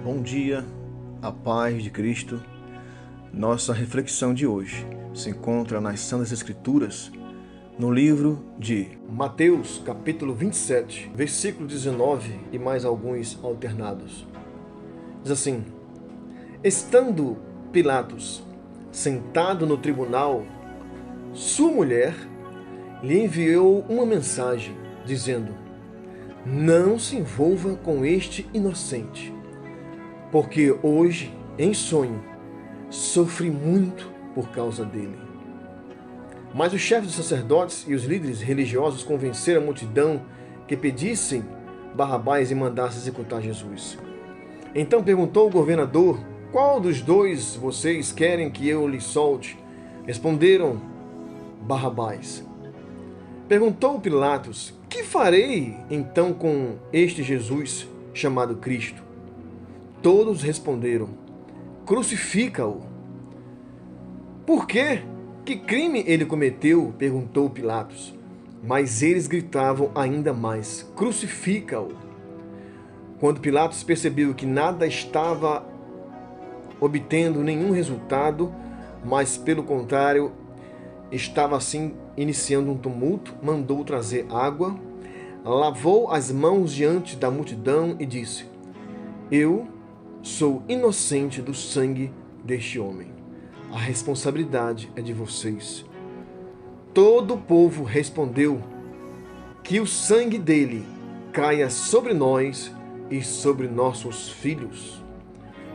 Bom dia, a paz de Cristo. Nossa reflexão de hoje se encontra nas Santas Escrituras, no livro de Mateus, capítulo 27, versículo 19 e mais alguns alternados. Diz assim: Estando Pilatos sentado no tribunal, sua mulher lhe enviou uma mensagem, dizendo: Não se envolva com este inocente, porque hoje, em sonho, sofri muito por causa dele. Mas os chefes dos sacerdotes e os líderes religiosos convenceram a multidão que pedissem Barrabás e mandassem executar Jesus. Então perguntou o governador: Qual dos dois vocês querem que eu lhe solte? Responderam: Barrabás. Perguntou Pilatos: Que farei então com este Jesus chamado Cristo? Todos responderam: Crucifica-o. Por quê? Que crime ele cometeu? Perguntou Pilatos. Mas eles gritavam ainda mais: Crucifica-o. Quando Pilatos percebeu que nada estava obtendo nenhum resultado, mas pelo contrário, estava assim iniciando um tumulto, mandou trazer água, lavou as mãos diante da multidão e disse: Eu sou inocente do sangue deste homem. A responsabilidade é de vocês. Todo o povo respondeu: Que o sangue dele caia sobre nós e sobre nossos filhos.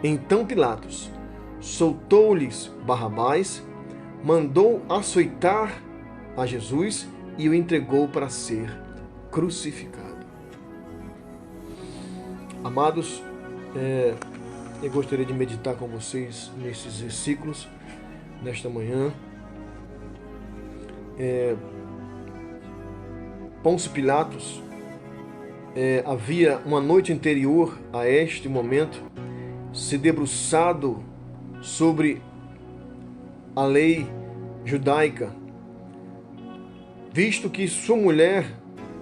Então Pilatos soltou-lhes Barrabás, mandou açoitar a Jesus e o entregou para ser crucificado. Amados, eu gostaria de meditar com vocês nesses versículos, nesta manhã. Pôncio Pilatos havia uma noite anterior a este momento se debruçado sobre a lei judaica, visto que sua mulher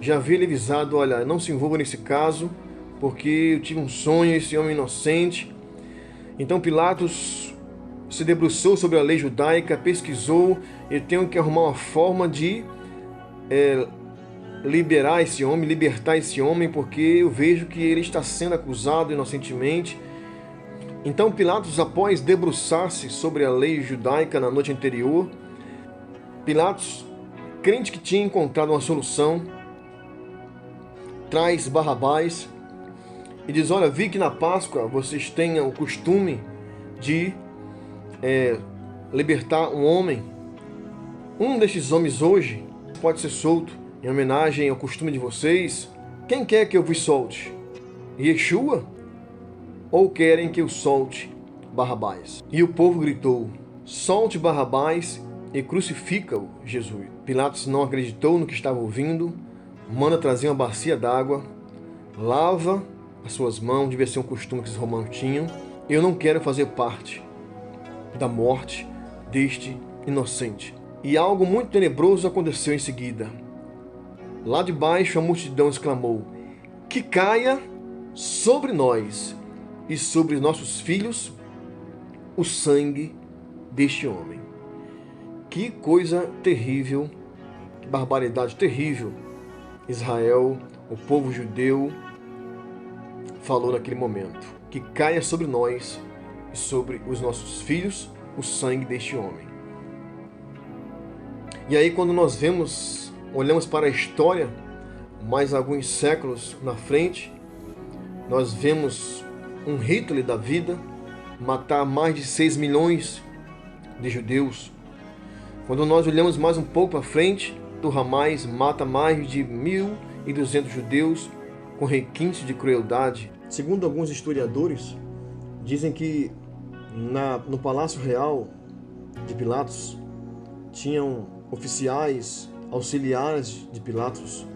já havia lhe avisado: olha, não se envolva nesse caso, porque eu tive um sonho, esse homem inocente. Então Pilatos se debruçou sobre a lei judaica, pesquisou: eu tenho que arrumar uma forma de libertar esse homem, porque eu vejo que ele está sendo acusado inocentemente. Então Pilatos, após debruçar-se sobre a lei judaica na noite anterior, Pilatos, crente que tinha encontrado uma solução, traz Barrabás e diz: olha, vi que na Páscoa vocês têm o costume de libertar um homem. Um destes homens hoje pode ser solto em homenagem ao costume de vocês. Quem quer que eu vos solte? Yeshua? Ou querem que eu solte Barrabás? E o povo gritou: solte Barrabás e crucifica-o, Jesus. Pilatos não acreditou no que estava ouvindo, manda trazer uma bacia d'água, lava as suas mãos, devia ser um costume que os romanos tinham. Eu não quero fazer parte da morte deste inocente. E algo muito tenebroso aconteceu em seguida. Lá de baixo a multidão exclamou: que caia sobre nós e sobre nossos filhos o sangue deste homem. Que coisa terrível, que barbaridade terrível Israel, o povo judeu, falou naquele momento: que caia sobre nós e sobre os nossos filhos o sangue deste homem. E aí, quando nós olhamos para a história, mais alguns séculos na frente, nós vemos um Hitler da vida matar mais de 6 milhões de judeus. Quando nós olhamos mais um pouco para frente, o Hamas mata mais de 1.200 judeus com requintes de crueldade. Segundo alguns historiadores, dizem que no Palácio Real de Pilatos tinham oficiais, auxiliares de Pilatos,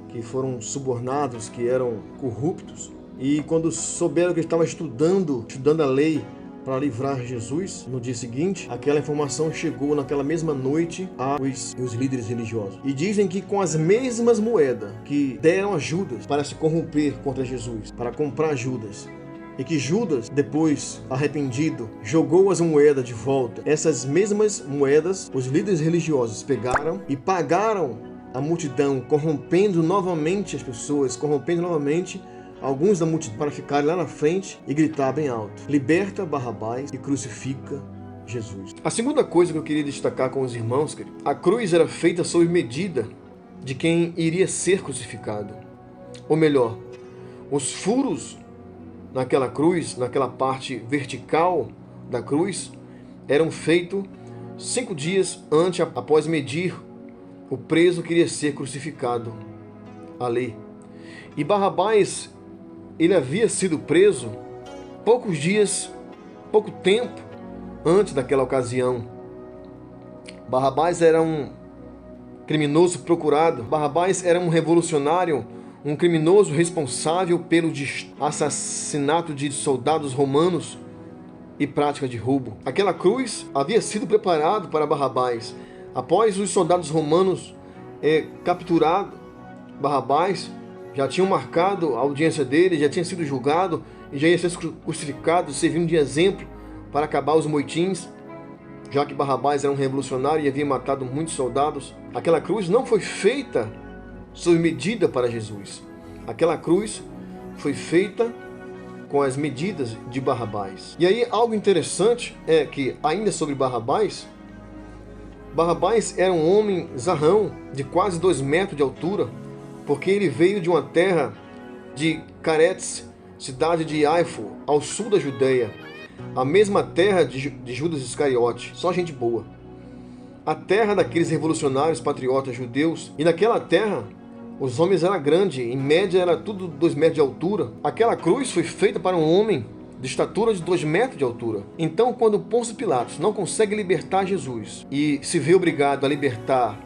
que foram subornados, que eram corruptos. E quando souberam que ele estava estudando a lei para livrar Jesus, no dia seguinte, aquela informação chegou naquela mesma noite aos líderes religiosos. E dizem que com as mesmas moedas que deram a Judas para se corromper contra Jesus, para comprar Judas, e que Judas, depois arrependido, jogou as moedas de volta. Essas mesmas moedas, os líderes religiosos pegaram e pagaram a multidão, corrompendo novamente as pessoas, corrompendo novamente alguns da multidão para ficarem lá na frente e gritar bem alto: liberta Barrabás e crucifica Jesus. A segunda coisa que eu queria destacar com os irmãos, querido, a cruz era feita sob medida de quem iria ser crucificado. Ou melhor, os furos naquela cruz, naquela parte vertical da cruz, eram feitos 5 dias antes, após medir o preso que iria ser crucificado ali. E Barrabás, ele havia sido preso poucos dias, pouco tempo antes daquela ocasião. Barrabás era um criminoso procurado. Barrabás era um revolucionário, um criminoso responsável pelo assassinato de soldados romanos e prática de roubo. Aquela cruz havia sido preparada para Barrabás. Após os soldados romanos capturado Barrabás, já tinham marcado a audiência dele, já tinha sido julgado e já ia ser crucificado, servindo de exemplo para acabar os moitins, já que Barrabás era um revolucionário e havia matado muitos soldados. Aquela cruz não foi feita sob medida para Jesus. Aquela cruz foi feita com as medidas de Barrabás. E aí algo interessante é que, ainda sobre Barrabás, Barrabás era um homem zarrão de quase 2 metros de altura, porque ele veio de uma terra de Caretes, cidade de Haifo, ao sul da Judeia, a mesma terra de Judas Iscariote, só gente boa. A terra daqueles revolucionários patriotas judeus, e naquela terra os homens eram grandes, em média era tudo 2 metros de altura. Aquela cruz foi feita para um homem de estatura de 2 metros de altura. Então, quando Pôncio Pilatos não consegue libertar Jesus e se vê obrigado a libertar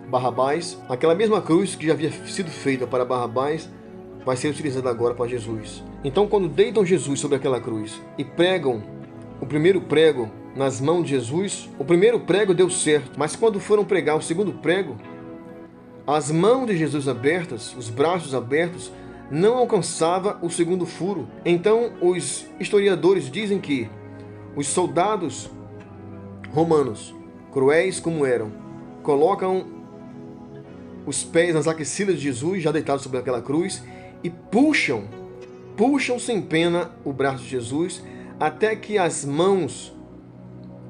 Barrabás, aquela mesma cruz que já havia sido feita para Barrabás vai ser utilizada agora para Jesus. Então, quando deitam Jesus sobre aquela cruz e pregam o primeiro prego nas mãos de Jesus, o primeiro prego deu certo, mas quando foram pregar o segundo prego, as mãos de Jesus abertas, os braços abertos, não alcançava o segundo furo. Então, os historiadores dizem que os soldados romanos, cruéis como eram, colocam os pés nas axilas de Jesus, já deitado sobre aquela cruz, e puxam sem pena o braço de Jesus, até que as mãos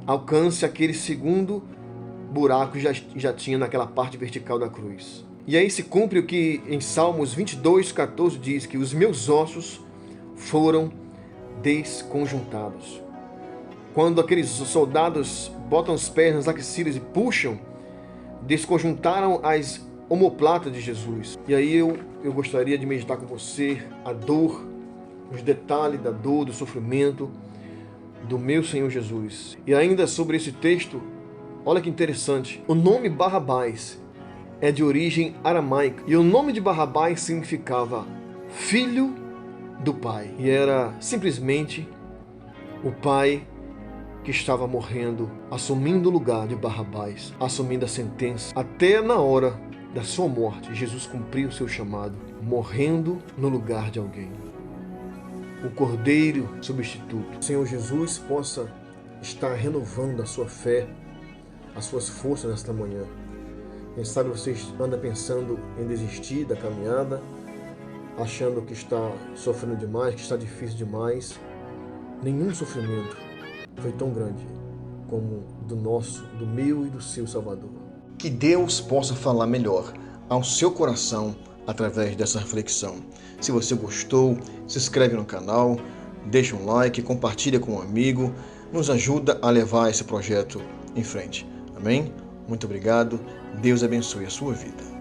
alcancem aquele segundo buraco que já tinha naquela parte vertical da cruz. E aí se cumpre o que em Salmos 22:14 diz, que os meus ossos foram desconjuntados. Quando aqueles soldados botam os pés nas axilas e puxam, desconjuntaram as omoplatas de Jesus. E aí eu gostaria de meditar com você a dor, os detalhes da dor, do sofrimento do meu Senhor Jesus. E ainda sobre esse texto, olha que interessante, o nome Barrabás é de origem aramaica, e o nome de Barrabás significava filho do pai, e era simplesmente o pai que estava morrendo, assumindo o lugar de Barrabás, assumindo a sentença. Até na hora da sua morte, Jesus cumpriu o seu chamado, morrendo no lugar de alguém. O Cordeiro substituto. O Senhor Jesus possa estar renovando a sua fé, as suas forças nesta manhã. Quem sabe você anda pensando em desistir da caminhada, achando que está sofrendo demais, que está difícil demais. Nenhum sofrimento foi tão grande como do meu e do seu Salvador. Que Deus possa falar melhor ao seu coração através dessa reflexão. Se você gostou, se inscreve no canal, deixa um like, compartilha com um amigo, nos ajuda a levar esse projeto em frente. Amém? Muito obrigado. Deus abençoe a sua vida.